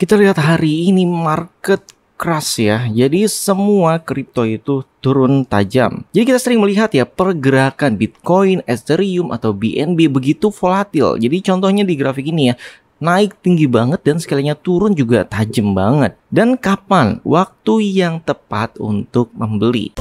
Kita lihat hari ini market crash ya. Jadi semua kripto itu turun tajam. Jadi kita sering melihat ya pergerakan Bitcoin, Ethereum atau BNB begitu volatil. Jadi contohnya di grafik ini ya, naik tinggi banget dan sekalinya turun juga tajam banget. Dan kapan waktu yang tepat untuk membeli?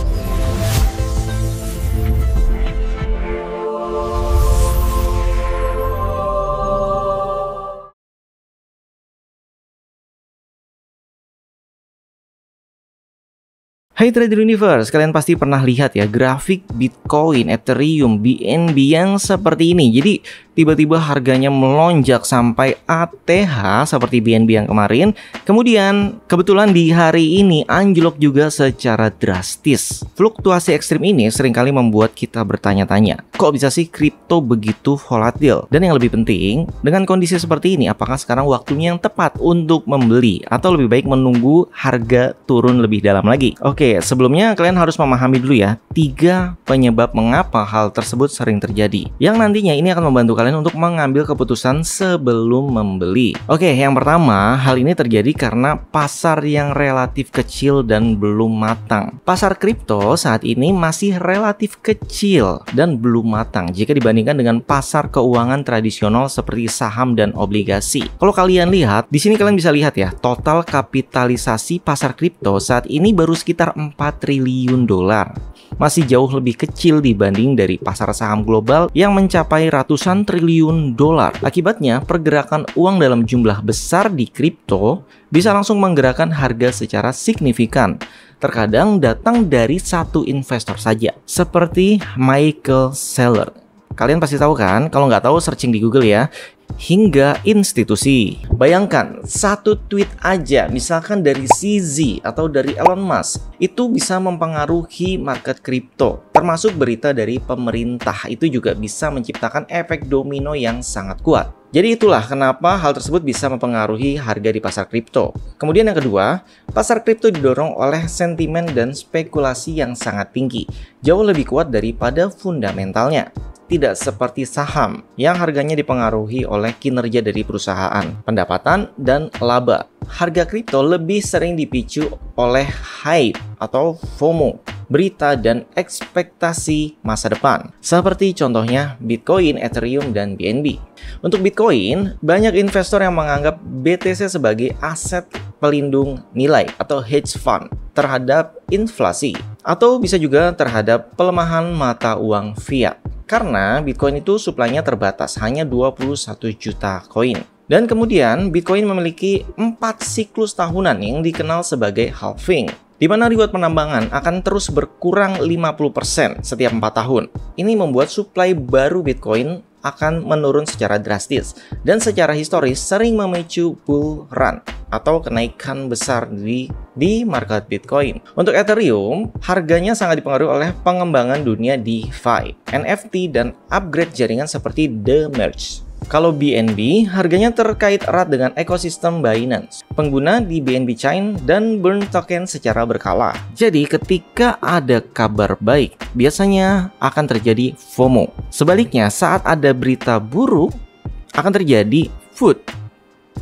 Hai Trader Universe, kalian pasti pernah lihat ya grafik Bitcoin, Ethereum, BNB yang seperti ini. Jadi tiba-tiba harganya melonjak sampai ATH seperti BNB yang kemarin. Kemudian kebetulan di hari ini anjlok juga secara drastis. Fluktuasi ekstrim ini seringkali membuat kita bertanya-tanya, kok bisa sih kripto begitu volatil? Dan yang lebih penting, dengan kondisi seperti ini, apakah sekarang waktunya yang tepat untuk membeli? Atau lebih baik menunggu harga turun lebih dalam lagi? Oke, sebelumnya kalian harus memahami dulu ya 3 penyebab mengapa hal tersebut sering terjadi, yang nantinya ini akan membantu kalian untuk mengambil keputusan sebelum membeli. Oke, yang pertama, hal ini terjadi karena pasar yang relatif kecil dan belum matang. Pasar kripto saat ini masih relatif kecil dan belum matang jika dibandingkan dengan pasar keuangan tradisional seperti saham dan obligasi. Kalau kalian lihat, di sini kalian bisa lihat ya, total kapitalisasi pasar kripto saat ini baru sekitar 4 triliun dolar. Masih jauh lebih kecil dibanding dari pasar saham global yang mencapai ratusan triliun dolar. Akibatnya, pergerakan uang dalam jumlah besar di kripto bisa langsung menggerakkan harga secara signifikan. Terkadang datang dari satu investor saja, seperti Michael Saylor. Kalian pasti tahu kan? Kalau nggak tahu, searching di Google ya. Hingga institusi. Bayangkan, satu tweet aja, misalkan dari CZ atau dari Elon Musk, itu bisa mempengaruhi market kripto. Termasuk berita dari pemerintah, itu juga bisa menciptakan efek domino yang sangat kuat. Jadi itulah kenapa hal tersebut bisa mempengaruhi harga di pasar kripto. Kemudian yang kedua, pasar kripto didorong oleh sentimen dan spekulasi yang sangat tinggi, jauh lebih kuat daripada fundamentalnya. Tidak seperti saham yang harganya dipengaruhi oleh kinerja dari perusahaan, pendapatan, dan laba. Harga kripto lebih sering dipicu oleh hype atau FOMO, berita dan ekspektasi masa depan. Seperti contohnya Bitcoin, Ethereum, dan BNB. Untuk Bitcoin, banyak investor yang menganggap BTC sebagai aset pelindung nilai atau hedge fund terhadap inflasi, atau bisa juga terhadap pelemahan mata uang fiat. Karena Bitcoin itu suplainya terbatas, hanya 21 juta koin. Dan kemudian Bitcoin memiliki 4 siklus tahunan yang dikenal sebagai halving, di mana reward penambangan akan terus berkurang 50% setiap 4 tahun. Ini membuat suplai baru Bitcoin akan menurun secara drastis dan secara historis sering memicu bull run atau kenaikan besar di market Bitcoin. Untuk Ethereum, harganya sangat dipengaruhi oleh pengembangan dunia DeFi, NFT, dan upgrade jaringan seperti The Merge. Kalau BNB, harganya terkait erat dengan ekosistem Binance, pengguna di BNB Chain, dan burn token secara berkala. Jadi ketika ada kabar baik, biasanya akan terjadi FOMO. Sebaliknya, saat ada berita buruk, akan terjadi FUD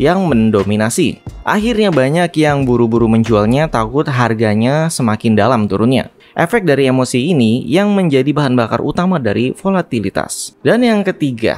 yang mendominasi. Akhirnya banyak yang buru-buru menjualnya, takut harganya semakin dalam turunnya. Efek dari emosi ini yang menjadi bahan bakar utama dari volatilitas. Dan yang ketiga,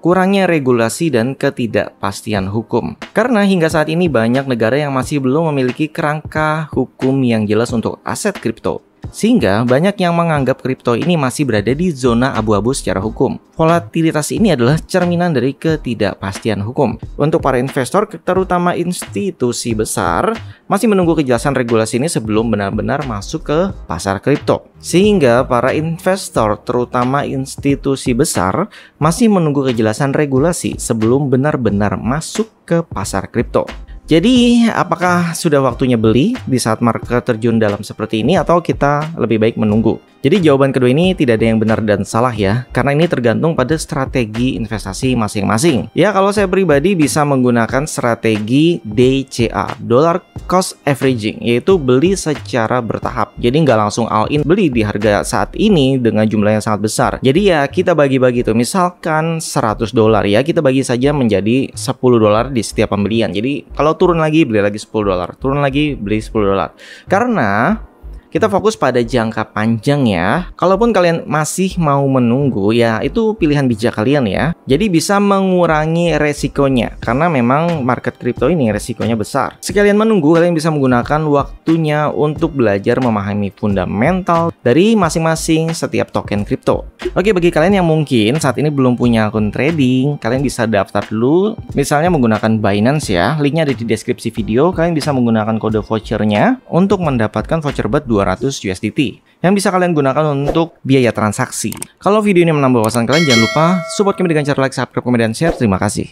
kurangnya regulasi dan ketidakpastian hukum. Karena hingga saat ini banyak negara yang masih belum memiliki kerangka hukum yang jelas untuk aset kripto. Sehingga banyak yang menganggap kripto ini masih berada di zona abu-abu secara hukum. Volatilitas ini adalah cerminan dari ketidakpastian hukum. Untuk para investor, terutama institusi besar, masih menunggu kejelasan regulasi ini sebelum benar-benar masuk ke pasar kripto. Sehingga para investor, terutama institusi besar, masih menunggu kejelasan regulasi sebelum benar-benar masuk ke pasar kripto. Jadi, apakah sudah waktunya beli di saat market terjun dalam seperti ini atau kita lebih baik menunggu? Jadi jawaban kedua ini tidak ada yang benar dan salah ya, karena ini tergantung pada strategi investasi masing-masing. Ya, kalau saya pribadi bisa menggunakan strategi DCA, Dollar Cost Averaging, yaitu beli secara bertahap. Jadi nggak langsung all in beli di harga saat ini dengan jumlah yang sangat besar. Jadi ya kita bagi-bagi tuh, misalkan $100 ya, kita bagi saja menjadi $10 di setiap pembelian. Jadi kalau turun lagi beli lagi $10, turun lagi beli $10. Karena kita fokus pada jangka panjang ya. Kalaupun kalian masih mau menunggu ya itu pilihan bijak kalian ya. Jadi bisa mengurangi resikonya karena memang market kripto ini resikonya besar. Sekalian menunggu, kalian bisa menggunakan waktunya untuk belajar memahami fundamental dari masing-masing setiap token kripto. Oke, bagi kalian yang mungkin saat ini belum punya akun trading, kalian bisa daftar dulu misalnya menggunakan Binance ya. Linknya ada di deskripsi video. Kalian bisa menggunakan kode vouchernya untuk mendapatkan voucher BAT 200 USDT yang bisa kalian gunakan untuk biaya transaksi. Kalau video ini menambah wawasan kalian, jangan lupa support kami dengan cara like, subscribe, komen, dan share. Terima kasih.